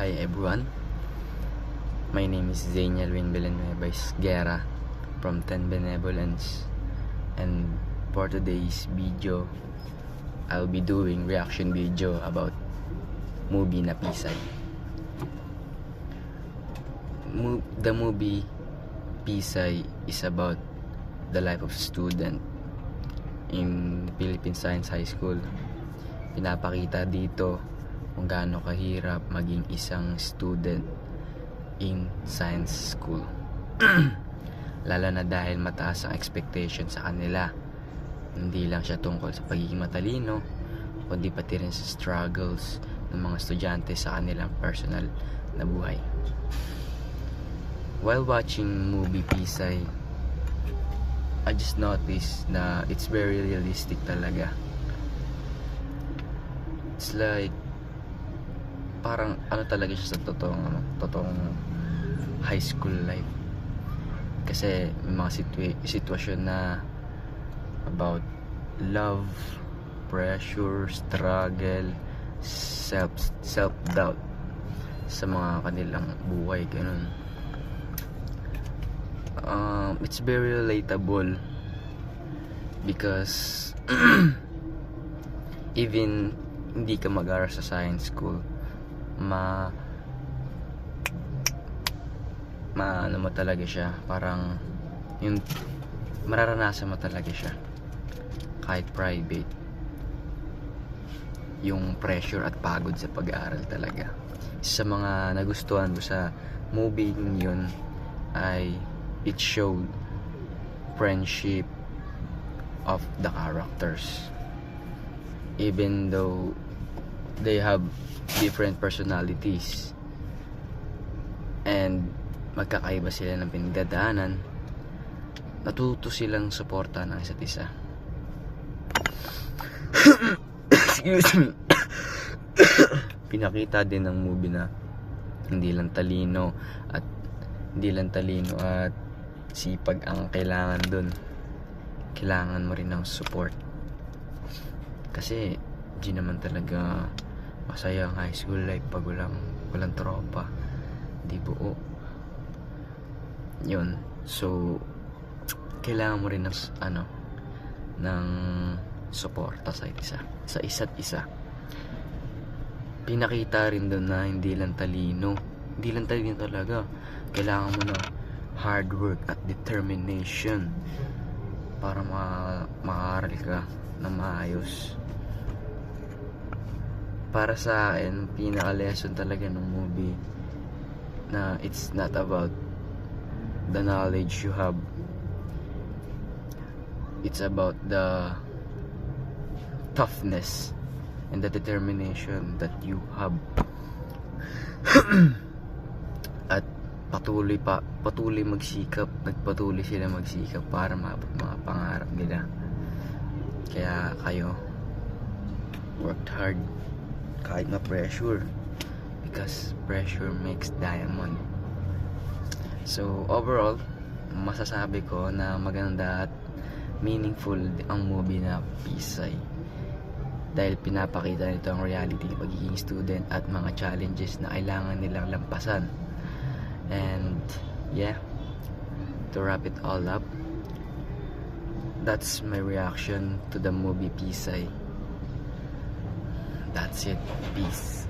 Hi everyone, my name is Zaniel Win Villanueva Guerra from 10 Benevolence, and for today's video I'll be doing reaction video about movie na Pisay. The movie Pisay is about the life of a student in Philippine Science High School. Pinapakita dito kung gaano kahirap maging isang student in science school. Lalo na dahil mataas ang expectation sa kanila. Hindi lang siya tungkol sa pagiging matalino, kundi pati rin sa struggles ng mga estudyante sa kanilang personal na buhay. While watching movie Pisay, I just noticed na it's very realistic talaga. It's like parang ano talaga siya sa totoong high school life. Kasi may mga sitwasyon na about love, pressure, struggle, self-doubt sa mga kanilang buhay, ganun. It's very relatable because even hindi ka mag-aral sa science school, ano mo talaga siya, parang yung mararanasan mo talaga siya kahit private, yung pressure at pagod sa pag-aaral talaga. Sa mga nagustuhan ko sa movie yun ay it showed friendship of the characters, even though they have different personalities and magkakaiba sila ng pinagdadaanan, natuto silang suporta ng isa't isa. Excuse me. Pinakita din ng movie na hindi lang talino at sipag ang kailangan dun. Kailangan mo rin ng support, kasi di naman talaga masaya ang high school life pag walang tropa, di buo yun. So kailangan mo rin ng suporta sa isa't isa. Pinakita rin doon na hindi lang talino talaga, kailangan mo ng hard work at determination para makaaral ka na maayos. Para sa akin, pinaka-lesson talaga ng movie na it's not about the knowledge you have, it's about the toughness and the determination that you have. At patuloy nagpatuloy sila magsikap para maabot mga pangarap nila. Kaya kayo, worked hard kahit ma-pressure, because pressure makes diamond. So overall, masasabi ko na maganda at meaningful ang movie na Pisay, dahil pinapakita nito ang reality ng pagiging student at mga challenges na kailangan nilang lampasan. And yeah, to wrap it all up, that's my reaction to the movie Pisay. That's it. Peace.